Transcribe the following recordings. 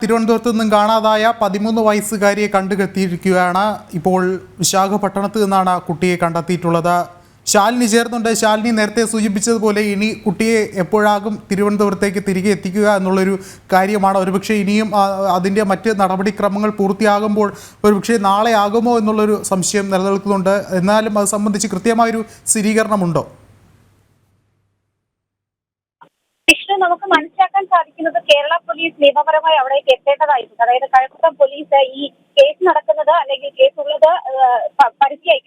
തിരുവനന്തപുരത്ത് നിന്നും കാണാതായ 13 വയസ്സുകാരിയെ കണ്ടുകെത്തിയിരിക്കുകയാണ്. ഇപ്പോൾ വിശാഖപട്ടണത്ത് നിന്നാണ് കുട്ടിയെ കണ്ടെത്തിയിട്ടുള്ളത്. ശാലിനി ചേർന്നുണ്ട്. ശാലിനി നേരത്തെ സൂചിപ്പിച്ചതുപോലെ ഇനി കുട്ടിയെ എപ്പോഴാകും തിരുവനന്തപുരത്തേക്ക് തിരികെ എത്തിക്കുക എന്നുള്ളൊരു കാര്യമാണ്. ഒരുപക്ഷെ ഇനിയും അതിൻ്റെ മറ്റ് നടപടിക്രമങ്ങൾ പൂർത്തിയാകുമ്പോൾ ഒരുപക്ഷെ നാളെ ആകുമോ എന്നുള്ളൊരു സംശയം നിലനിൽക്കുന്നുണ്ട്. എന്നാലും അത് സംബന്ധിച്ച് കൃത്യമായൊരു സ്ഥിരീകരണമുണ്ടോ? നമുക്ക് മനസ്സിലാക്കാൻ സാധിക്കുന്നത് കേരള പോലീസ് നിയമപരമായി അവിടേക്ക് എത്തേണ്ടതായിട്ടുണ്ട്. അതായത് കഴക്കൂട്ടം പോലീസ് ഈ കേസ് നടക്കുന്നത് അല്ലെങ്കിൽ കേസുള്ളത്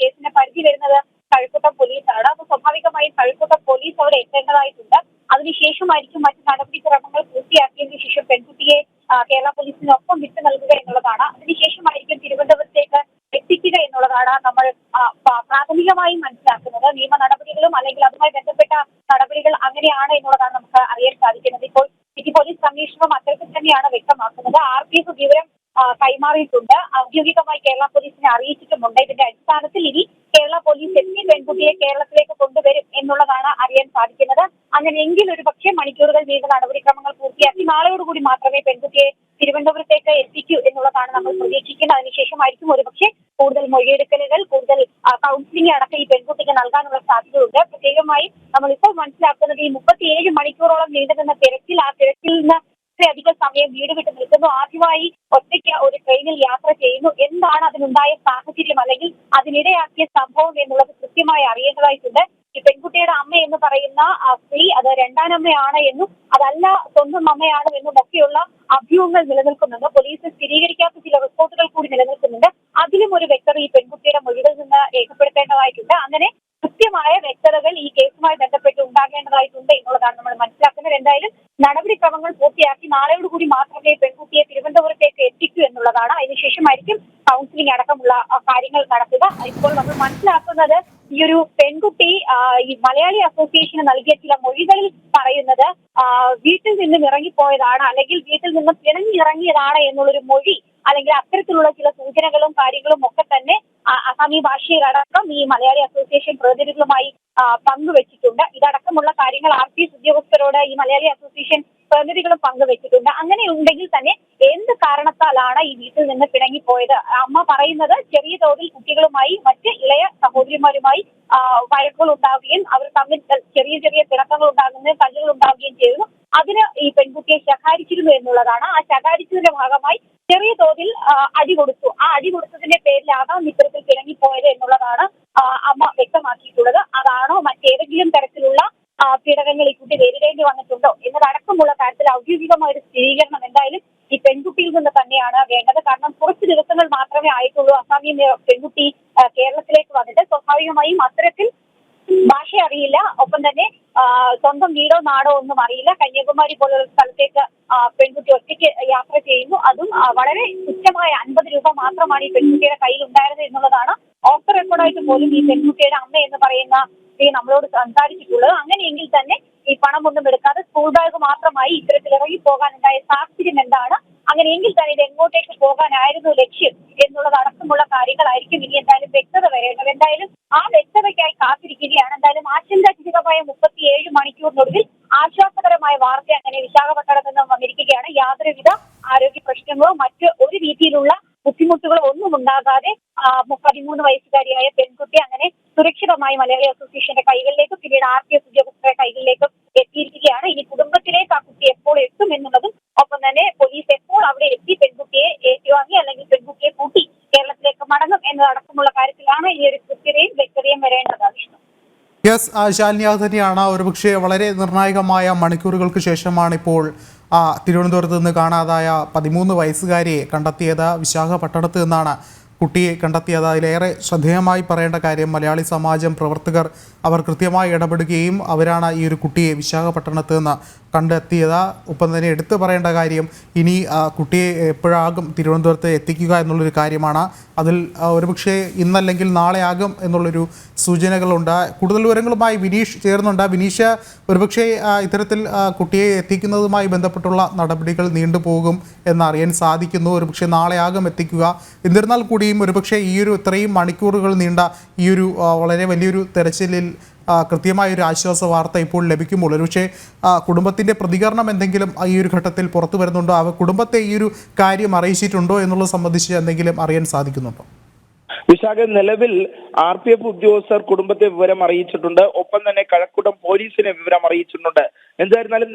കേസിന്റെ പരിധി വരുന്നത് കഴക്കൂട്ടം പോലീസാണ്. അപ്പോൾ സ്വാഭാവികമായും കഴക്കൂട്ടം പോലീസ് അവിടെ എത്തേണ്ടതായിട്ടുണ്ട്. അതിനുശേഷമായിരിക്കും മറ്റു നടപടിക്രമങ്ങൾ പൂർത്തിയാക്കിയതിനു ശേഷം പെൺകുട്ടിയെ കേരള പോലീസിനൊപ്പം വിട്ടു നൽകുക എന്നുള്ളതാണ്. അതിനുശേഷമായിരിക്കും തിരുവനന്തപുരത്തേക്ക് എത്തിക്കുക എന്നുള്ളതാണ് നമ്മൾ പ്രാഥമികമായി മനസ്സിലാക്കുന്നത്. നിയമ നടപടികളും അല്ലെങ്കിൽ അതുമായി ബന്ധപ്പെട്ട നടപടികൾ അങ്ങനെയാണ് എന്നുള്ളതാണ് നമുക്ക് അറിയാൻ സാധിക്കുന്നത്. ഇപ്പോൾ സിറ്റി പോലീസ് കമ്മീഷണറും അത്തരത്തിൽ തന്നെയാണ് വ്യക്തമാക്കുന്നത്. RPF വിവരം കൈമാറിയിട്ടുണ്ട്. ഔദ്യോഗികമായി കേരള പോലീസിനെ അറിയിച്ചിട്ടുമുണ്ട്. ഇതിന്റെ അടിസ്ഥാനത്തിൽ ഇനി കേരള പോലീസ് എത്തി പെൺകുട്ടിയെ കേരളത്തിലേക്ക് കൊണ്ടുവരും എന്നുള്ളതാണ് അറിയാൻ സാധിക്കുന്നത്. അങ്ങനെയെങ്കിൽ ഒരു പക്ഷേ മണിക്കൂറുകൾ നീണ്ട നടപടിക്രമങ്ങൾ പൂർത്തിയാക്കി നാളെയോടുകൂടി മാത്രമേ പെൺകുട്ടിയെ തിരുവനന്തപുരത്തേക്ക് എത്തിക്കൂ എന്നുള്ളതാണ് നമ്മൾ പ്രതീക്ഷിക്കുന്നത്. അതിനുശേഷമായിരിക്കും ഒരുപക്ഷെ കൂടുതൽ മൊഴിയെടുക്കലുകൾ, കൂടുതൽ കൗൺസിലിംഗ് അടക്കം ഈ പെൺകുട്ടിക്ക് നൽകാനുള്ള സാധ്യതയുണ്ട്. പ്രത്യേകമായി നമ്മളിപ്പോൾ മനസ്സിലാക്കുന്നത് ഈ 37 മണിക്കൂറോളം നീണ്ടുനിന്ന തിരച്ചിൽ, ആ തിരച്ചിൽ നിന്ന് അധികം സമയം വീട് വിട്ട് നിൽക്കുന്നു. ആദ്യമായി ഒറ്റയ്ക്ക് ഒരു ട്രെയിനിൽ യാത്ര ചെയ്യുന്നു. എന്താണ് അതിനുണ്ടായ സാഹചര്യം അല്ലെങ്കിൽ അതിനിടയാക്കിയ സംഭവം എന്നുള്ളത് കൃത്യമായി അറിയേണ്ടതായിട്ടുണ്ട്. ഈ പെൺകുട്ടിയുടെ അമ്മ എന്ന് പറയുന്ന സ്ത്രീ അത് രണ്ടാനമ്മയാണ് എന്നും അതല്ല സ്വന്തം അമ്മയാണ് എന്നും ഒക്കെയുള്ള അഭ്യൂഹങ്ങൾ നിലനിൽക്കുന്നുണ്ട്. പോലീസ് സ്ഥിരീകരിക്കാത്ത ചില റിപ്പോർട്ടുകൾ കൂടി നിലനിൽക്കുന്നുണ്ട്. അതിലും ഒരു വ്യക്തത ഈ പെൺകുട്ടിയുടെ മൊഴികളിൽ നിന്ന് രേഖപ്പെടുത്തേണ്ടതായിട്ടുണ്ട്. അങ്ങനെ കൃത്യമായ വ്യക്തതകൾ ഈ കേസുമായി ബന്ധപ്പെട്ട് ഉണ്ടാകേണ്ടതായിട്ടുണ്ട് എന്നുള്ളതാണ് നമ്മൾ മനസ്സിലാക്കുന്നത്. എന്തായാലും നടപടിക്രമങ്ങൾ പൂർത്തിയാക്കി നാളെയോടുകൂടി മാത്രമേ പെൺകുട്ടിയെ തിരുവനന്തപുരത്തേക്ക് എത്തിക്കൂ എന്നുള്ളതാണ്. അതിനുശേഷമായിരിക്കും കൗൺസിലിംഗ് അടക്കമുള്ള കാര്യങ്ങൾ നടത്തുക. ഇപ്പോൾ നമ്മൾ മനസ്സിലാക്കുന്നത് ഈ ഒരു പെൺകുട്ടി ഈ മലയാളി അസോസിയേഷന് നൽകിയ ചില മൊഴികളിൽ പറയുന്നത് വീട്ടിൽ നിന്നും ഇറങ്ങിപ്പോയതാണ് അല്ലെങ്കിൽ വീട്ടിൽ നിന്നും പിണങ്ങിയിറങ്ങിയതാണ് എന്നുള്ളൊരു മൊഴി അല്ലെങ്കിൽ അത്തരത്തിലുള്ള ചില സൂചനകളും കാര്യങ്ങളും ഒക്കെ തന്നെ അസാമി ഭാഷയിലടക്കം ഈ മലയാളി അസോസിയേഷൻ പ്രതിനിധികളുമായി പങ്കുവച്ചിട്ടുണ്ട്. ഇതടക്കമുള്ള കാര്യങ്ങൾ RPS ഉദ്യോഗസ്ഥരോട് ഈ മലയാളി അസോസിയേഷൻ പ്രതിനിധികളും പങ്കുവച്ചിട്ടുണ്ട്. അങ്ങനെ ഉണ്ടെങ്കിൽ തന്നെ എന്ത് കാരണത്താലാണ് ഈ വീട്ടിൽ നിന്ന് പിണങ്ങിപ്പോയത്? അമ്മ പറയുന്നത് ചെറിയ തോതിൽ കുട്ടികളുമായി മറ്റ് ഇളയ സഹോദരിമാരുമായി വഴക്കുകൾ ഉണ്ടാവുകയും അവർ തമ്മിൽ ചെറിയ ചെറിയ പിണക്കങ്ങൾ ഉണ്ടാകുന്നതും തല്ലുകൾ ഉണ്ടാവുകയും ചെയ്തു. അതിന് ഈ പെൺകുട്ടിയെ ശകാരിച്ചിരുന്നു എന്നുള്ളതാണ്. ആ ശകാരിച്ചതിന്റെ ഭാഗമായി ചെറിയ തോതിൽ അടി കൊടുത്തു. ആ അടി കൊടുത്തതിന്റെ പേരിലാകാം ഇത്തരത്തിൽ പിണങ്ങിപ്പോയത് എന്നുള്ളതാണ് അമ്മ വ്യക്തമാക്കിയിട്ടുള്ളത്. അതാണോ മറ്റേതെങ്കിലും തരത്തിലുള്ള പീഡനങ്ങൾ ഈ കുട്ടി നേരിടേണ്ടി വന്നിട്ടുണ്ടോ എന്നതടക്കമുള്ള കാര്യത്തിൽ ഔദ്യോഗികമായ ഒരു സ്ഥിരീകരണം എന്തായാലും ഈ പെൺകുട്ടിയിൽ നിന്ന് തന്നെയാണ് വേണ്ടത്. കാരണം കുറച്ച് ദിവസങ്ങൾ മാത്രമേ ആയിട്ടുള്ളൂ അസാമി പെൺകുട്ടി കേരളത്തിലേക്ക് വന്നിട്ട്. സ്വാഭാവികമായും അത്തരത്തിൽ ഭാഷ അറിയില്ല, ഒപ്പം തന്നെ സ്വന്തം വീടോ നാടോ ഒന്നും അറിയില്ല. കന്യാകുമാരി പോലുള്ള സ്ഥലത്തേക്ക് പെൺകുട്ടി ഒറ്റയ്ക്ക് യാത്ര ചെയ്യുന്നു. അതും വളരെ തുച്ഛമായ 50 രൂപ മാത്രമാണ് ഈ പെൺകുട്ടിയുടെ കയ്യിൽ ഉണ്ടായിരുന്നത് എന്നുള്ളതാണ് ഓഫ് ദ റെക്കോർഡായിട്ട് പോലും ഈ പെൺകുട്ടിയുടെ അമ്മ എന്ന് പറയുന്ന സ്ത്രീ നമ്മളോട് സംസാരിച്ചിട്ടുള്ളത്. അങ്ങനെയെങ്കിൽ തന്നെ ഈ പണമൊന്നും എടുക്കാതെ സ്കൂൾ ബാഗ് മാത്രമായി ഇത്തരത്തിൽ ഇറങ്ങി പോകാനുണ്ടായ സാഹചര്യം എന്താണ്? അങ്ങനെയെങ്കിൽ തന്നെ ഇത് എങ്ങോട്ടേക്ക് പോകാനായിരുന്നു ലക്ഷ്യം എന്നുള്ളത് അടക്കമുള്ള കാര്യങ്ങളായിരിക്കും ഇനി എന്തായാലും വ്യക്തത വരേണ്ടത്. എന്തായാലും ആ വ്യക്തതയ്ക്കായി കാത്തിരിക്കുകയാണ്. എന്തായാലും ആശങ്കാജനകമായ 37 മണിക്കൂറിനൊടുവിൽ ആശ്വാസകരമായ വാർത്ത അങ്ങനെ വിശാഖപട്ടണത്ത് നിന്നും വന്നിരിക്കുകയാണ്. യാതൊരുവിധ ആരോഗ്യ പ്രശ്നങ്ങളോ മറ്റ് ഒരു രീതിയിലുള്ള ബുദ്ധിമുട്ടുകളോ ഒന്നും ഉണ്ടാകാതെ 13 വയസ്സുകാരിയായ പെൺകുട്ടി അങ്ങനെ സുരക്ഷിതമായി മലയാളി അസോസിയേഷന്റെ കൈകളിലേക്കും പിന്നീട് RPS ഉദ്യോഗസ്ഥരുടെ കൈകളിലേക്കും എത്തിയിരിക്കുകയാണ്. ഇനി കുടുംബത്തിലേക്ക് ആ കുട്ടി എപ്പോൾ എത്തും എന്നുള്ളതും ഒപ്പം തന്നെ പോലീസ് എപ്പോൾ അവിടെ എത്തി പെൺകുട്ടിയെ ഏറ്റുവാങ്ങി അല്ലെങ്കിൽ പെൺകുട്ടിയെ കൂട്ടി കേരളത്തിലേക്ക് മടങ്ങും എന്നതടക്കമുള്ള കാര്യത്തിലാണ് ഈ ഒരു കൃത്യതയും വ്യക്തതയും വരേണ്ടത്. യെസ്, ശാലിനി, അത് തന്നെയാണ്. ഒരുപക്ഷെ വളരെ നിർണായകമായ മണിക്കൂറുകൾക്ക് ശേഷമാണ് ഇപ്പോൾ തിരുവനന്തപുരത്ത് നിന്ന് കാണാതായ 13 വയസ്സുകാരിയെ കണ്ടെത്തിയത്. വിശാഖപട്ടണത്ത് നിന്നാണ് കുട്ടിയെ കണ്ടെത്തിയത്. അതിലേറെ ശ്രദ്ധേയമായി പറയേണ്ട കാര്യം മലയാളി സമാജം പ്രവർത്തകർ അവർ കൃത്യമായി ഇടപെടുകയും അവരാണ് ഈ ഒരു കുട്ടിയെ വിശാഖപട്ടണത്ത് നിന്ന് കണ്ടെത്തിയത്. ഒപ്പം തന്നെ എടുത്തു പറയേണ്ട കാര്യം ഇനി കുട്ടിയെ എപ്പോഴാകും തിരുവനന്തപുരത്ത് എത്തിക്കുക എന്നുള്ളൊരു കാര്യമാണ്. അതിൽ ഒരുപക്ഷെ ഇന്നല്ലെങ്കിൽ നാളെ ആകും എന്നുള്ളൊരു സൂചനകളുണ്ട്. കൂടുതൽ വിവരങ്ങളുമായി വിനീഷ് ചേർന്നുണ്ട്. വിനീഷ്, ഒരുപക്ഷെ ഇത്തരത്തിൽ കുട്ടിയെ എത്തിക്കുന്നതുമായി ബന്ധപ്പെട്ടുള്ള നടപടികൾ നീണ്ടുപോകും എന്നറിയാൻ സാധിക്കുന്നു. ഒരുപക്ഷെ നാളെ ആകും എത്തിക്കുക. എന്നിരുന്നാൽ കൂടിയും ഒരുപക്ഷെ ഈ ഒരു ഇത്രയും മണിക്കൂറുകൾ നീണ്ട ഈ ഒരു വളരെ വലിയൊരു തെരച്ചിലിൽ കൃത്യമായ ഒരു ആശ്വാസ വാർത്ത ഇപ്പോൾ ലഭിക്കുമ്പോൾ ഒരുപക്ഷെ കുടുംബത്തിൻ്റെ പ്രതികരണം എന്തെങ്കിലും ഈ ഒരു ഘട്ടത്തിൽ പുറത്തു വരുന്നുണ്ടോ? കുടുംബത്തെ ഈ ഒരു കാര്യം അറിയിച്ചിട്ടുണ്ടോ എന്നുള്ളത് സംബന്ധിച്ച് എന്തെങ്കിലും അറിയാൻ സാധിക്കുന്നുണ്ടോ? വിശാഖ, നിലവിൽ RPF ഉദ്യോഗസ്ഥർ കുടുംബത്തെ വിവരം അറിയിച്ചിട്ടുണ്ട്. ഒപ്പം തന്നെ കഴക്കൂട്ടം പോലീസിനെ വിവരം അറിയിച്ചിട്ടുണ്ട്. എന്തായിരുന്നാലും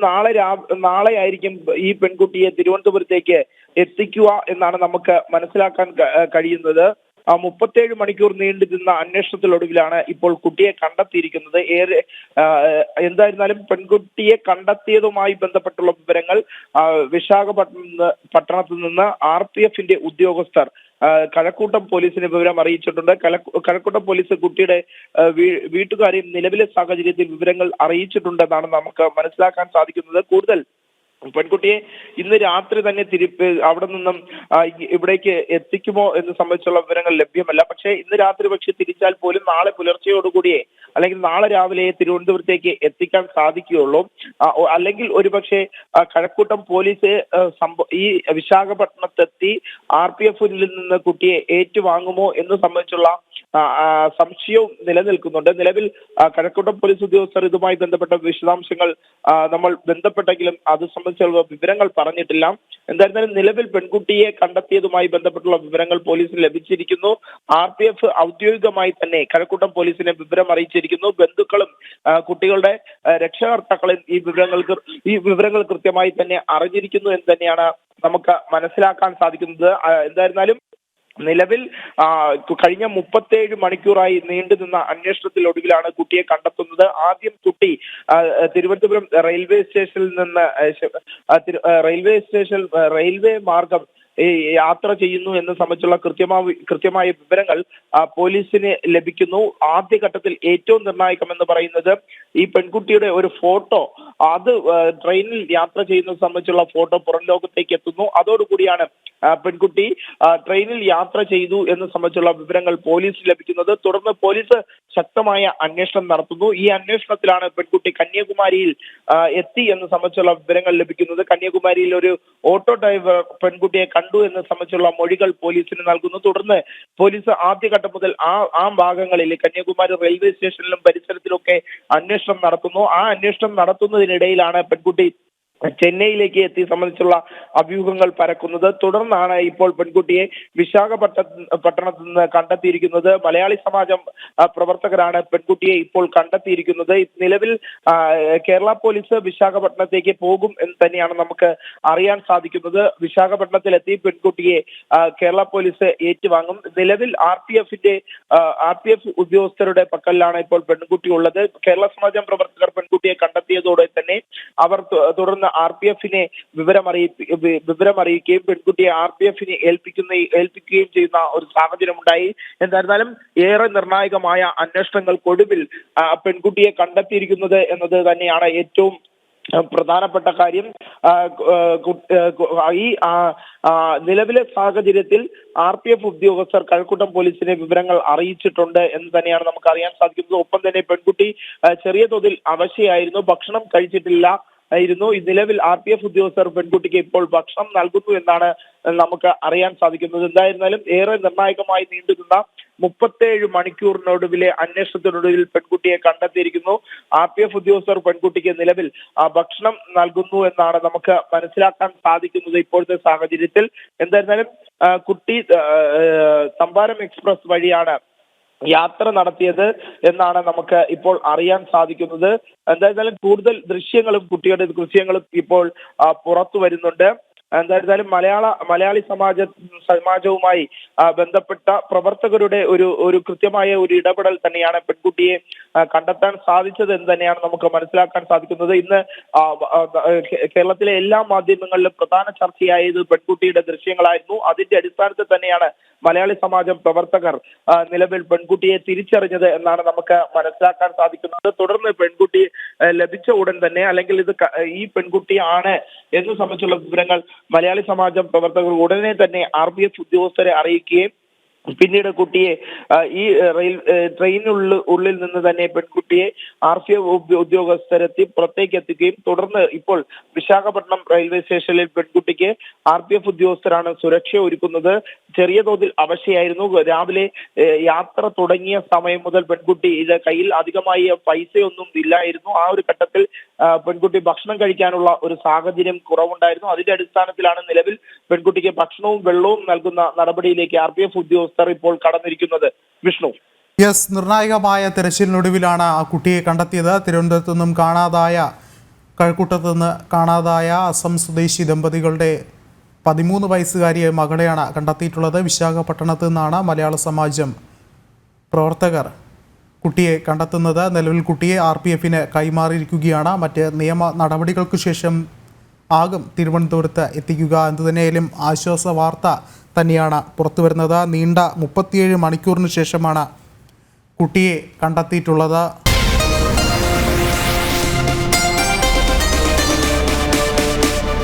നാളെ ആയിരിക്കും ഈ പെൺകുട്ടിയെ തിരുവനന്തപുരത്തേക്ക് എത്തിക്കുക എന്നാണ് നമുക്ക് മനസ്സിലാക്കാൻ കഴിയുന്നത്. 37 മണിക്കൂർ നീണ്ടു നിന്ന അന്വേഷണത്തിനൊടുവിലാണ് ഇപ്പോൾ കുട്ടിയെ കണ്ടെത്തിയിരിക്കുന്നത്. എന്തായിരുന്നാലും പെൺകുട്ടിയെ കണ്ടെത്തിയതുമായി ബന്ധപ്പെട്ടുള്ള വിവരങ്ങൾ വിശാഖപട്ടണത്തിൽ നിന്ന് RPFന്റെ ഉദ്യോഗസ്ഥർ കഴക്കൂട്ടം പോലീസിന് വിവരം അറിയിച്ചിട്ടുണ്ട്. കഴക്കൂട്ടം പോലീസ് കുട്ടിയുടെ വീട്ടുകാരെയും നിലവിലെ സാഹചര്യത്തിൽ വിവരങ്ങൾ അറിയിച്ചിട്ടുണ്ടെന്നാണ് നമുക്ക് മനസ്സിലാക്കാൻ സാധിക്കുന്നത്. കൂടുതൽ പെൺകുട്ടിയെ ഇന്ന് രാത്രി തന്നെ അവിടെ നിന്നും ഇവിടേക്ക് എത്തിക്കുമോ എന്ന് സംബന്ധിച്ചുള്ള വിവരങ്ങൾ ലഭ്യമല്ല. പക്ഷേ ഇന്ന് രാത്രി തിരിച്ചാൽ പോലും നാളെ പുലർച്ചയോടുകൂടിയേ അല്ലെങ്കിൽ നാളെ രാവിലെ തിരുവനന്തപുരത്തേക്ക് എത്തിക്കാൻ സാധിക്കുകയുള്ളൂ. അല്ലെങ്കിൽ ഒരുപക്ഷെ കഴക്കൂട്ടം പോലീസ് ഈ വിശാഖപട്ടണത്തെത്തി RPFൽ നിന്ന് കുട്ടിയെ ഏറ്റുവാങ്ങുമോ എന്ന് സംബന്ധിച്ചുള്ള സംശയവും നിലനിൽക്കുന്നുണ്ട്. നിലവിൽ കഴക്കൂട്ടം പോലീസ് ഉദ്യോഗസ്ഥർ ഇതുമായി ബന്ധപ്പെട്ട വിശദാംശങ്ങൾ നമ്മൾ ബന്ധപ്പെട്ടെങ്കിലും അത് സംബന്ധിച്ചുള്ള വിവരങ്ങൾ പറഞ്ഞിട്ടില്ല. എന്തായിരുന്നാലും നിലവിൽ പെൺകുട്ടിയെ കണ്ടെത്തിയതുമായി ബന്ധപ്പെട്ടുള്ള വിവരങ്ങൾ പോലീസിന് ലഭിച്ചിരിക്കുന്നു. RPF ഔദ്യോഗികമായി തന്നെ കഴക്കൂട്ടം പോലീസിനെ വിവരം അറിയിച്ചിരിക്കുന്നു. ബന്ധുക്കളും കുട്ടികളുടെ രക്ഷകർത്താക്കളും ഈ വിവരങ്ങൾ കൃത്യമായി തന്നെ അറിഞ്ഞിരിക്കുന്നു എന്ന് തന്നെയാണ് നമുക്ക് മനസ്സിലാക്കാൻ സാധിക്കുന്നത്. എന്തായിരുന്നാലും നിലവിൽ കഴിഞ്ഞ 37 മണിക്കൂറായി നീണ്ടുനിന്ന അന്വേഷണത്തിനൊടുവിലാണ് കുട്ടിയെ കണ്ടെത്തുന്നത്. ആദ്യം കുട്ടി തിരുവനന്തപുരം റെയിൽവേ സ്റ്റേഷനിൽ നിന്ന് റെയിൽവേ മാർഗം യാത്ര ചെയ്യുന്നു എന്ന് സംബന്ധിച്ചുള്ള കൃത്യമായ വിവരങ്ങൾ പോലീസിന് ലഭിക്കുന്നു. ആദ്യഘട്ടത്തിൽ ഏറ്റവും നിർണായകമെന്ന് പറയുന്നത് ഈ പെൺകുട്ടിയുടെ ഒരു ഫോട്ടോ, അത് ട്രെയിനിൽ യാത്ര ചെയ്യുന്നത് സംബന്ധിച്ചുള്ള ഫോട്ടോ പുറം ലോകത്തേക്ക് എത്തുന്നു. അതോടുകൂടിയാണ് പെൺകുട്ടി ട്രെയിനിൽ യാത്ര ചെയ്തു എന്ന് സംബന്ധിച്ചുള്ള വിവരങ്ങൾ പോലീസിന് ലഭിക്കുന്നത്. തുടർന്ന് പോലീസ് ശക്തമായ അന്വേഷണം നടത്തുന്നു. ഈ അന്വേഷണത്തിലാണ് പെൺകുട്ടി കന്യാകുമാരിയിൽ എത്തി എന്ന് സംബന്ധിച്ചുള്ള വിവരങ്ങൾ ലഭിക്കുന്നത്. കന്യാകുമാരിയിൽ ഒരു ഓട്ടോ ഡ്രൈവർ പെൺകുട്ടിയെ കണ്ടു എന്ന് സംബന്ധിച്ചുള്ള മൊഴികൾ പോലീസിന് നൽകുന്നു. തുടർന്ന് പോലീസ് ആദ്യഘട്ടം മുതൽ ആ ഭാഗങ്ങളിൽ കന്യാകുമാരി റെയിൽവേ സ്റ്റേഷനിലും പരിസരത്തിലൊക്കെ അന്വേഷണം നടത്തുന്നു. ആ അന്വേഷണം നടത്തുന്നതിനിടയിലാണ് പെൺകുട്ടി ചെന്നൈയിലേക്ക് എത്തി സംബന്ധിച്ചുള്ള അഭ്യൂഹങ്ങൾ പരക്കുന്നത്. തുടർന്നാണ് ഇപ്പോൾ പെൺകുട്ടിയെ വിശാഖപട്ടണത്തിൽ നിന്ന് കണ്ടെത്തിയിരിക്കുന്നത്. മലയാളി സമാജം പ്രവർത്തകരാണ് പെൺകുട്ടിയെ ഇപ്പോൾ കണ്ടെത്തിയിരിക്കുന്നത്. നിലവിൽ കേരള പോലീസ് വിശാഖപട്ടണത്തേക്ക് പോകും എന്ന് തന്നെയാണ് നമുക്ക് അറിയാൻ സാധിക്കുന്നത്. വിശാഖപട്ടണത്തിലെത്തി പെൺകുട്ടിയെ കേരള പോലീസ് ഏറ്റുവാങ്ങും. നിലവിൽ RPF ഉദ്യോഗസ്ഥരുടെ പക്കലാണ് ഇപ്പോൾ പെൺകുട്ടി ഉള്ളത്. കേരള സമാജം പ്രവർത്തകർ പെൺകുട്ടിയെ കണ്ടെത്തിയതോടെ തന്നെ അവർ തുടർന്ന് RPFനെ വിവരമറിയിക്കുകയും പെൺകുട്ടിയെ RPFനെ ഏൽപ്പിക്കുകയും ചെയ്യുന്ന ഒരു സാഹചര്യം ഉണ്ടായി. എന്തായിരുന്നാലും ഏറെ നിർണായകമായ അന്വേഷണങ്ങൾക്കൊടുവിൽ പെൺകുട്ടിയെ കണ്ടെത്തിയിരിക്കുന്നത് എന്നത് തന്നെയാണ് ഏറ്റവും പ്രധാനപ്പെട്ട കാര്യം. ഈ നിലവിലെ സാഹചര്യത്തിൽ RPF ഉദ്യോഗസ്ഥർ കഴക്കൂട്ടം പോലീസിനെ വിവരങ്ങൾ അറിയിച്ചിട്ടുണ്ട് എന്ന് തന്നെയാണ് നമുക്ക് അറിയാൻ സാധിക്കുന്നത്. ഒപ്പം തന്നെ പെൺകുട്ടി ചെറിയ തോതിൽ അവശയായിരുന്നു, ഭക്ഷണം കഴിച്ചിട്ടില്ല ആയിരുന്നു. നിലവിൽ RPF ഉദ്യോഗസ്ഥർ പെൺകുട്ടിക്ക് ഇപ്പോൾ ഭക്ഷണം നൽകുന്നു എന്നാണ് നമുക്ക് അറിയാൻ സാധിക്കുന്നത്. എന്തായിരുന്നാലും ഏറെ നിർണായകമായി നീണ്ടുനിന്ന 37 മണിക്കൂറിനൊടുവിലെ അന്വേഷണത്തിനൊടുവിൽ പെൺകുട്ടിയെ കണ്ടെത്തിയിരിക്കുന്നു. RPF ഉദ്യോഗസ്ഥർ പെൺകുട്ടിക്ക് നിലവിൽ ഭക്ഷണം നൽകുന്നു എന്നാണ് നമുക്ക് മനസ്സിലാക്കാൻ സാധിക്കുന്നത് ഇപ്പോഴത്തെ സാഹചര്യത്തിൽ. എന്തായിരുന്നാലും കുട്ടി തമ്പാരം എക്സ്പ്രസ് വഴിയാണ് യാത്ര നടത്തിയത് എന്നാണ് നമുക്ക് ഇപ്പോൾ അറിയാൻ സാധിക്കുന്നത്. എന്തായാലും കൂടുതൽ കുട്ടിയുടെ ദൃശ്യങ്ങളും ഇപ്പോൾ പുറത്തു വരുന്നുണ്ട്. എന്തായിരുന്നാലും മലയാളി സമാജവുമായി ബന്ധപ്പെട്ട പ്രവർത്തകരുടെ ഒരു കൃത്യമായ ഒരു ഇടപെടൽ തന്നെയാണ് പെൺകുട്ടിയെ കണ്ടെത്താൻ സാധിച്ചത് എന്ന് തന്നെയാണ് നമുക്ക് മനസ്സിലാക്കാൻ സാധിക്കുന്നത്. ഇന്ന് കേരളത്തിലെ എല്ലാ മാധ്യമങ്ങളിലും പ്രധാന ചർച്ചയായത് പെൺകുട്ടിയുടെ ദൃശ്യങ്ങളായിരുന്നു. അതിന്റെ അടിസ്ഥാനത്തിൽ തന്നെയാണ് മലയാളി സമാജം പ്രവർത്തകർ നിലവിൽ പെൺകുട്ടിയെ തിരിച്ചറിഞ്ഞത് എന്നാണ് നമുക്ക് മനസ്സിലാക്കാൻ സാധിക്കുന്നത്. തുടർന്ന് പെൺകുട്ടി ലഭിച്ച ഉടൻ തന്നെ, അല്ലെങ്കിൽ ഈ പെൺകുട്ടിയാണ് എന്ന് സംബന്ധിച്ചുള്ള വിവരങ്ങൾ മലയാളി സമാജം പ്രവർത്തകർ ഉടനെ തന്നെ RPF ഉദ്യോഗസ്ഥരെ അറിയിക്കുകയും പിന്നീട് കുട്ടിയെ ഈ ട്രെയിനുള്ളിൽ നിന്ന് തന്നെ പെൺകുട്ടിയെ RPF ഉദ്യോഗസ്ഥരെത്തി പുറത്തേക്ക് എത്തിക്കുകയും തുടർന്ന് ഇപ്പോൾ വിശാഖപട്ടണം റെയിൽവേ സ്റ്റേഷനിൽ പെൺകുട്ടിക്ക് RPF ഉദ്യോഗസ്ഥരാണ് സുരക്ഷ ഒരുക്കുന്നത്. ചെറിയ തോതിൽ അവശയായിരുന്നു. രാവിലെ യാത്ര തുടങ്ങിയ സമയം മുതൽ പെൺകുട്ടി ഇത് കയ്യിൽ അധികമായി പൈസയൊന്നും ഇല്ലായിരുന്നു. ആ ഒരു ഘട്ടത്തിൽ പെൺകുട്ടി ഭക്ഷണം കഴിക്കാനുള്ള ഒരു സാഹചര്യം കുറവുണ്ടായിരുന്നു. അതിന്റെ അടിസ്ഥാനത്തിലാണ് നിലവിൽ പെൺകുട്ടിക്ക് ഭക്ഷണവും വെള്ളവും നൽകുന്ന നടപടിയിലേക്ക് RPF ഉദ്യോഗസ്ഥർ ഇപ്പോൾ കടന്നിരിക്കുന്നത്. വിഷ്ണു, യെസ്, നിർണായകമായ തെരച്ചിലിനൊടുവിലാണ് ആ കുട്ടിയെ കണ്ടെത്തിയത്. തിരുവനന്തപുരത്തു നിന്നും കഴക്കൂട്ടത്തു നിന്ന് കാണാതായ അസം സ്വദേശി ദമ്പതികളുടെ 13 വയസ്സുകാരിയെ മകളെയാണ് കണ്ടെത്തിയിട്ടുള്ളത്. വിശാഖപട്ടണത്ത് നിന്നാണ് മലയാള സമാജം പ്രവർത്തകർ കുട്ടിയെ കണ്ടെത്തുന്നത്. നിലവിൽ കുട്ടിയെ RPFന് കൈമാറിയിരിക്കുകയാണ്. മറ്റ് നിയമ നടപടികൾക്ക് ശേഷം ആകും തിരുവനന്തപുരത്ത് എത്തിക്കുക. എന്തുതന്നെയായാലും ആശ്വാസ വാർത്ത തന്നെയാണ് പുറത്തു വരുന്നത്. നീണ്ട 37 മണിക്കൂറിന് ശേഷമാണ് കുട്ടിയെ കണ്ടെത്തിയിട്ടുള്ളത്.